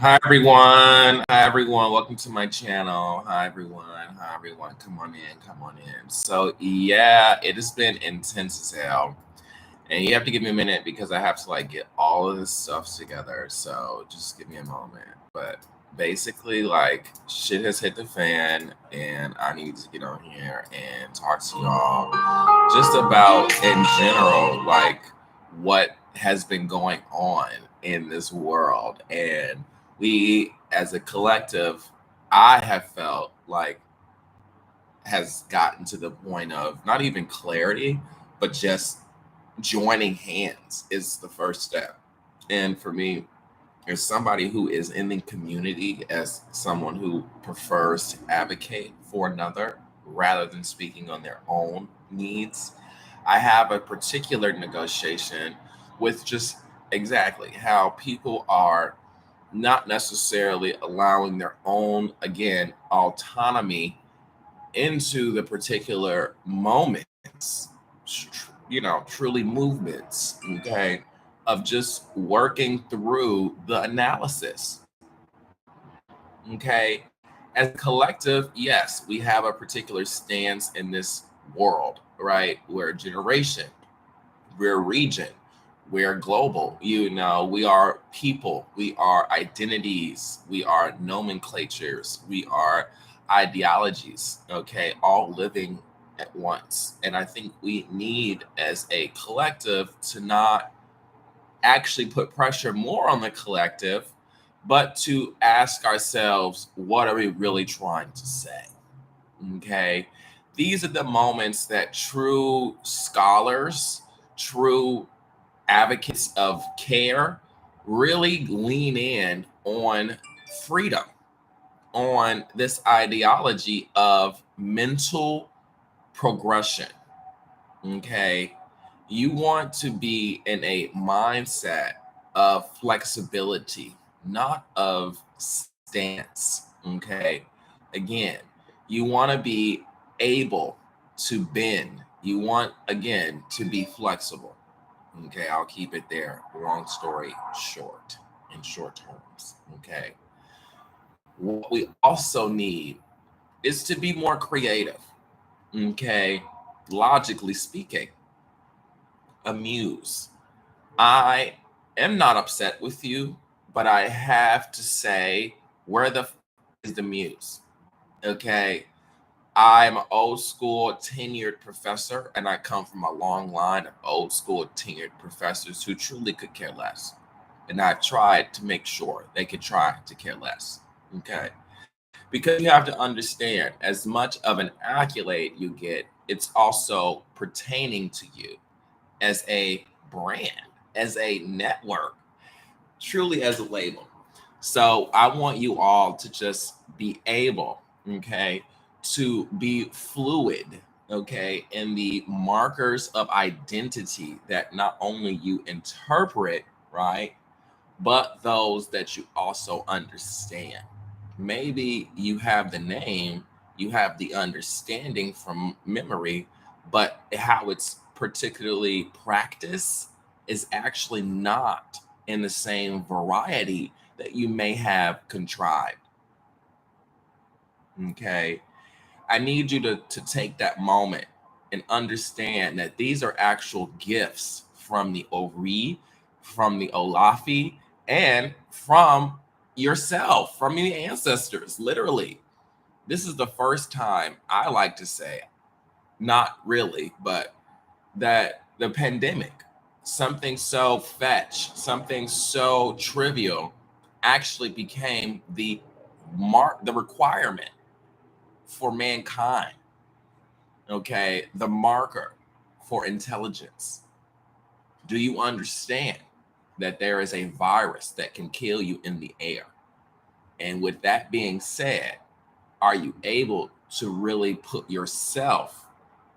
Hi everyone. Hi everyone. Welcome to my channel. Hi everyone. Hi everyone. Come on in. Come on in. So yeah, it has been intense as hell. And you have to give me a minute because I have to like get all of this stuff together. So just give me a moment. But basically like shit has hit the fan and I need to get on here and talk to y'all just about in general like what has been going on in this world. And we as a collective, I have felt like has gotten to the point of not even clarity, but just joining hands is the first step. And for me, as somebody who is in the community, as someone who prefers to advocate for another rather than speaking on their own needs, I have a particular negotiation with just exactly how people are not necessarily allowing their own, again, autonomy into the particular moments, truly movements, okay, of just working through the analysis, okay. As a collective, yes, we have a particular stance in this world, right? We're a generation, we're a region, we're global, we are people, we are identities, we are nomenclatures, we are ideologies, okay, all living at once. And I think we need as a collective to not actually put pressure more on the collective, but to ask ourselves, what are we really trying to say? Okay. These are the moments that true scholars, true advocates of care really lean in on freedom, on this ideology of mental progression. Okay. You want to be in a mindset of flexibility, not of stance. Okay. Again, you want to be able to bend. You want, again, to be flexible. Okay. I'll keep it there. Long story short, in short terms. Okay. What we also need is to be more creative. Okay. Logically speaking, amuse. I am not upset with you, but I have to say, where the is the muse? Okay. I'm an old school tenured professor, and I come from a long line of old school tenured professors who truly could care less. And I've tried to make sure they could try to care less. Okay. Because you have to understand, as much of an accolade you get, it's also pertaining to you as a brand, as a network, truly as a label. So I want you all to just be able, okay, to be fluid, okay, in the markers of identity that not only you interpret, right, but those that you also understand. Maybe you have the name, you have the understanding from memory, but how it's particularly practiced is actually not in the same variety that you may have contrived. Okay. I need you to take that moment and understand that these are actual gifts from the Ori, from the Olafi, and from yourself, from your ancestors, literally. This is the first time I like to say, not really, but that the pandemic, something so fetch, something so trivial, actually became the requirement for mankind. Okay, the marker for intelligence. Do you understand that there is a virus that can kill you in the air? And with that being said, are you able to really put yourself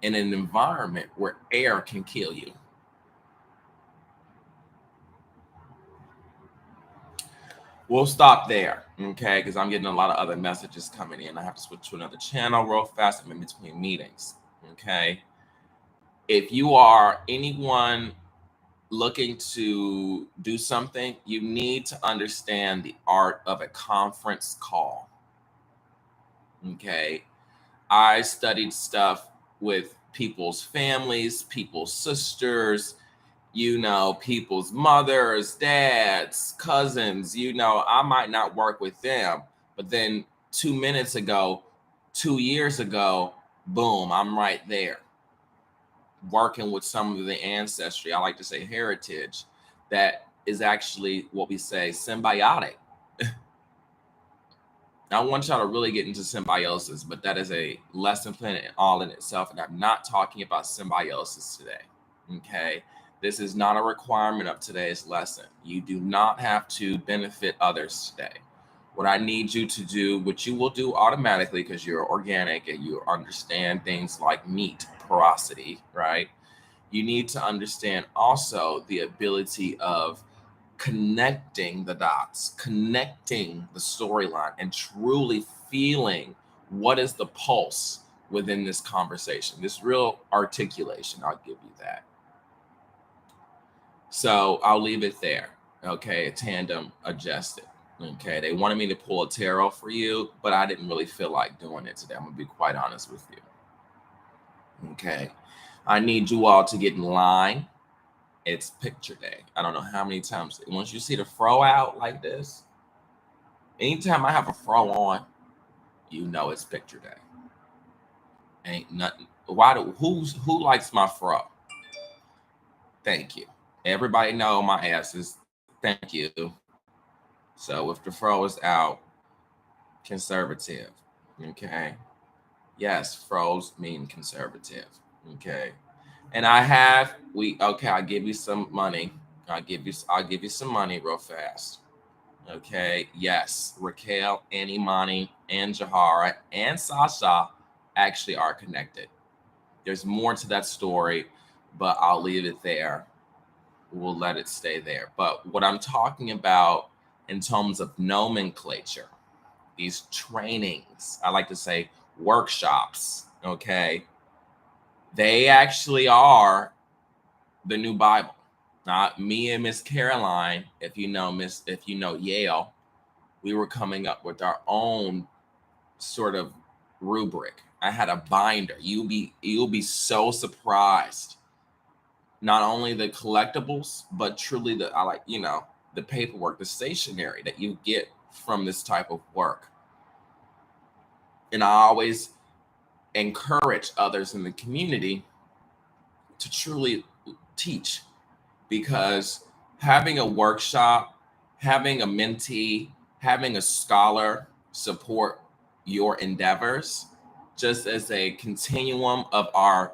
in an environment where air can kill you? We'll stop there, okay? Because I'm getting a lot of other messages coming in. I have to switch to another channel real fast. I'm in between meetings, okay? If you are anyone looking to do something, you need to understand the art of a conference call. Okay. I studied stuff with people's families, people's sisters, people's mothers, dads, cousins. I might not work with them, but then 2 minutes ago, 2 years ago, boom, I'm right there working with some of the ancestry. I like to say heritage that is actually what we say symbiotic. I want y'all to really get into symbiosis, but that is a lesson plan all in itself. And I'm not talking about symbiosis today. Okay. This is not a requirement of today's lesson. You do not have to benefit others today. What I need you to do, which you will do automatically because you're organic and you understand things like meat, porosity, right? You need to understand also the ability of connecting the dots, connecting the storyline, and truly feeling what is the pulse within this conversation, this real articulation. I'll give you that. So I'll leave it there. Okay, a tandem adjusted. Okay, they wanted me to pull a tarot for you, but I didn't really feel like doing it today. I'm gonna be quite honest with you. Okay, I need you all to get in line. It's picture day. I don't know how many times. Once you see the fro out like this, anytime I have a fro on, you know it's picture day. Ain't nothing. Who likes my fro? Thank you. Everybody know my ass is thank you. So if the fro is out, conservative. Okay. Yes, froze mean conservative. Okay. And I'll give you some money. I'll give you some money real fast. Okay. Yes. Raquel and Imani and Jahara and Sasha actually are connected. There's more to that story, but I'll leave it there. We'll let it stay there. But what I'm talking about in terms of nomenclature, these trainings, I like to say workshops, okay, they actually are the new Bible. Not me and Miss Caroline, if you know Yale, we were coming up with our own sort of rubric. I had a binder. You'll be so surprised. Not only the collectibles, but truly the paperwork, the stationery that you get from this type of work. And I always encourage others in the community to truly teach, because having a workshop, having a mentee, having a scholar support your endeavors just as a continuum of our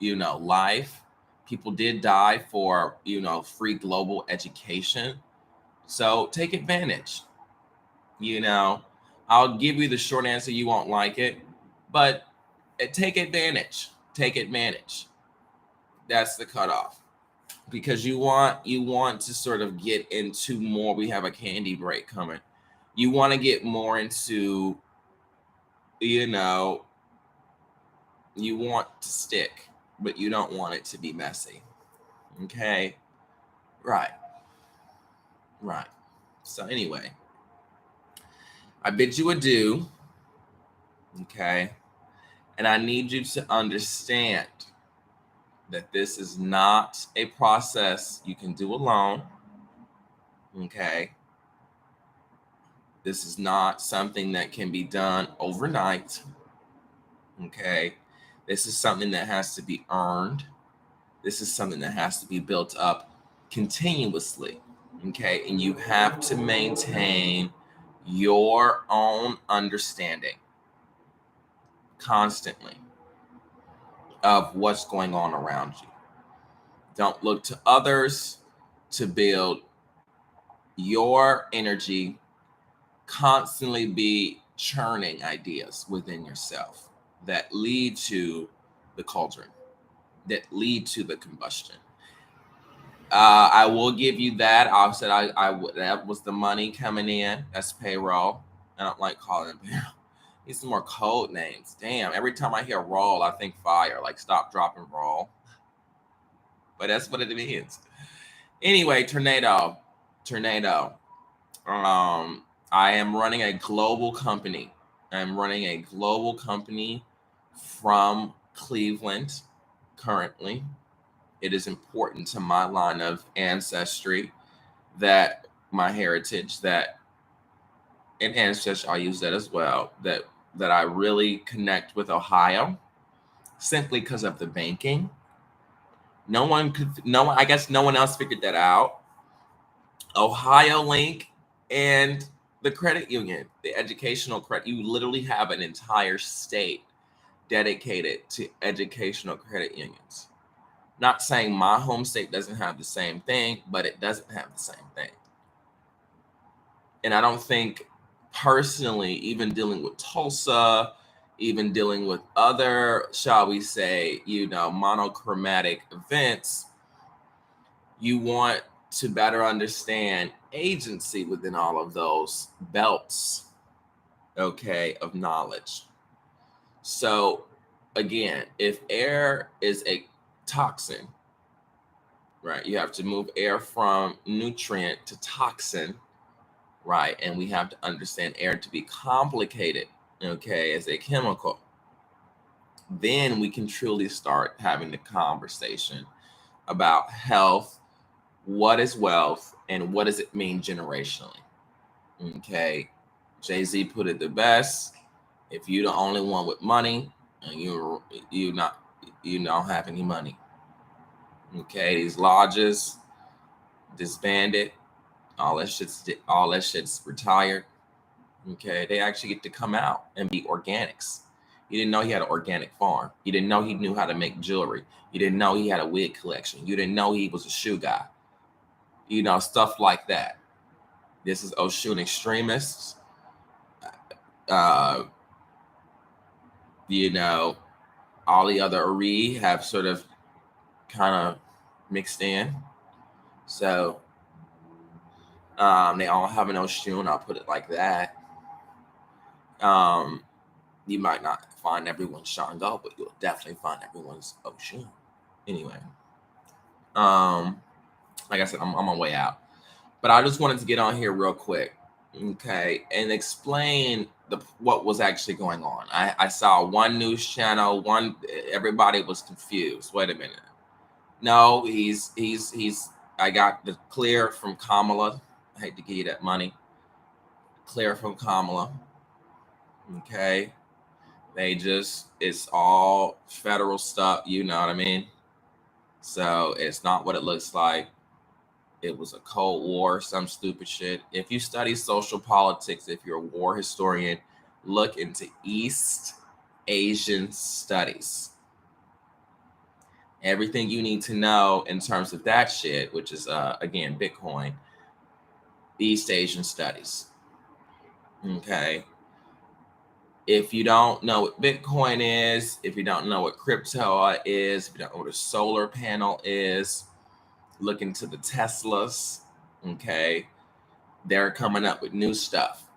life. People did die for free global education, so take advantage. I'll give you the short answer. You won't like it, but take advantage. Take advantage. That's the cutoff, because you want to sort of get into more. We have a candy break coming. You want to get more into, you want to stick, but you don't want it to be messy. Okay. Right. So anyway, I bid you adieu. Okay. And I need you to understand that this is not a process you can do alone. Okay. This is not something that can be done overnight. Okay. This is something that has to be earned. This is something that has to be built up continuously. Okay. And you have to maintain your own understanding constantly of what's going on around you. Don't look to others to build your energy. Constantly be churning ideas within yourself that lead to the cauldron, that lead to the combustion. I will give you that. I said that was the money coming in. That's payroll. I don't like calling it payroll. Need some more code names. Damn, every time I hear roll, I think fire. Like stop, drop, and roll. But that's what it means. Anyway, tornado. I am running a global company. I'm running a global company from Cleveland currently. It is important to my line of ancestry that my heritage, that and ancestry, I'll use that as well, that I really connect with Ohio simply because of the banking. I guess no one else figured that out. Ohio Link and the credit union, the educational credit, you literally have an entire state dedicated to educational credit unions. Not saying my home state doesn't have the same thing, but it doesn't have the same thing. And I don't think personally, even dealing with Tulsa, even dealing with other, shall we say, monochromatic events, you want to better understand agency within all of those belts, okay, of knowledge. So again, if air is a toxin, right, you have to move air from nutrient to toxin, right? And we have to understand air to be complicated, okay, as a chemical. Then we can truly start having the conversation about health, what is wealth, and what does it mean generationally. Okay, Jay-Z put it the best: if you're the only one with money and you don't have any money, okay, these lodges disbanded, all that shit's retired. Okay, they actually get to come out and be organics. You didn't know he had an organic farm. You didn't know he knew how to make jewelry. You didn't know he had a wig collection. You didn't know he was a shoe guy. Stuff like that. This is Oshun extremists. Uh, all the other Ari have sort of kind of mixed in. So they all have an Oshun, I'll put it like that. You might not find everyone's Shango, but you'll definitely find everyone's Oshun. Anyway, like I said, I'm on my way out. But I just wanted to get on here real quick, okay, and explain what was actually going on. I saw one news channel, everybody was confused. Wait a minute. No, he's I got the clear from Kamala. I hate to give you that money. Clear from Kamala. Okay. It's all federal stuff, you know what I mean? So it's not what it looks like. It was a Cold War, some stupid shit. If you study social politics, if you're a war historian, look into East Asian studies. Everything you need to know in terms of that shit, which is, again, Bitcoin, East Asian studies. Okay. If you don't know what Bitcoin is, if you don't know what crypto is, if you don't know what a solar panel is, look into the Teslas. Okay. They're coming up with new stuff.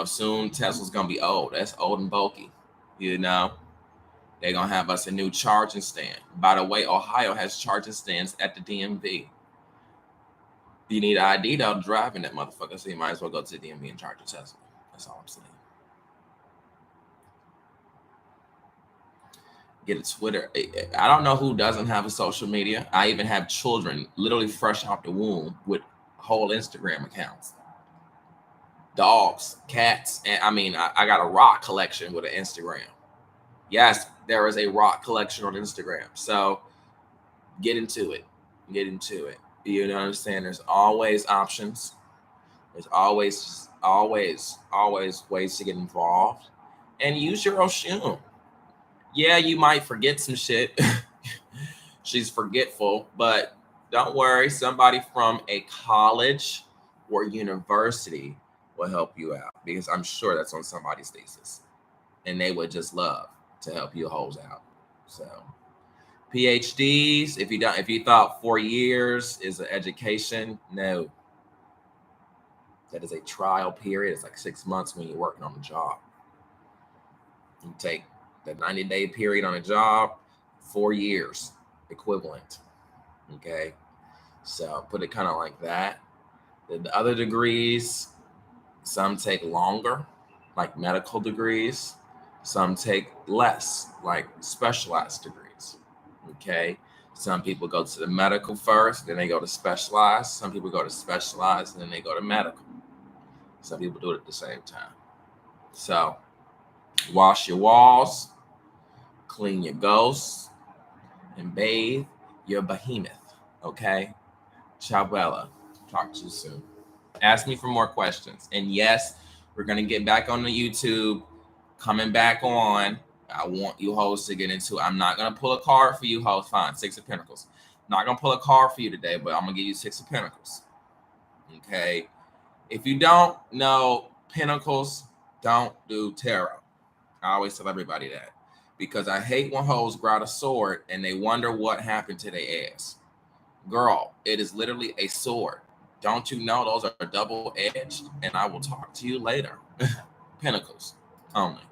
Soon Tesla's going to be old. That's old and bulky. They're going to have us a new charging stand. By the way, Ohio has charging stands at the DMV. You need an ID to drive in that motherfucker, so you might as well go to the DMV and charge a Tesla. That's all I'm saying. Get a Twitter. I don't know who doesn't have a social media. I even have children literally fresh out the womb with whole Instagram accounts. Dogs, cats, and I got a rock collection with an Instagram. Yes, there is a rock collection on Instagram. So get into it. You know what I'm saying? There's always options. There's always ways to get involved. And use your Oshun. Yeah, you might forget some shit. She's forgetful, but don't worry. Somebody from a college or university will help you out, because I'm sure that's on somebody's thesis. And they would just love to help you hoes out. So PhDs, if you thought 4 years is an education, no. That is a trial period. It's like 6 months when you're working on the job. You take the 90-day period on a job, 4 years equivalent. Okay. So put it kind of like that. The other degrees, some take longer, like medical degrees. Some take less, like specialized degrees. Okay. Some people go to the medical first, then they go to specialized. Some people go to specialized, and then they go to medical. Some people do it at the same time. So wash your walls, clean your ghosts, and bathe your behemoth. Okay. Ciao, Bella. Talk to you soon. Ask me for more questions. And yes, we're going to get back on the YouTube, coming back on. I want you hosts to get into. I'm not going to pull a card for you hosts. Fine, Six of Pentacles. Not going to pull a card for you today, but I'm going to give you Six of Pentacles. Okay. If you don't know Pentacles, don't do tarot. I always tell everybody that, because I hate when hoes grab a sword and they wonder what happened to their ass. Girl, it is literally a sword. Don't you know those are double-edged? And I will talk to you later. Pentacles only.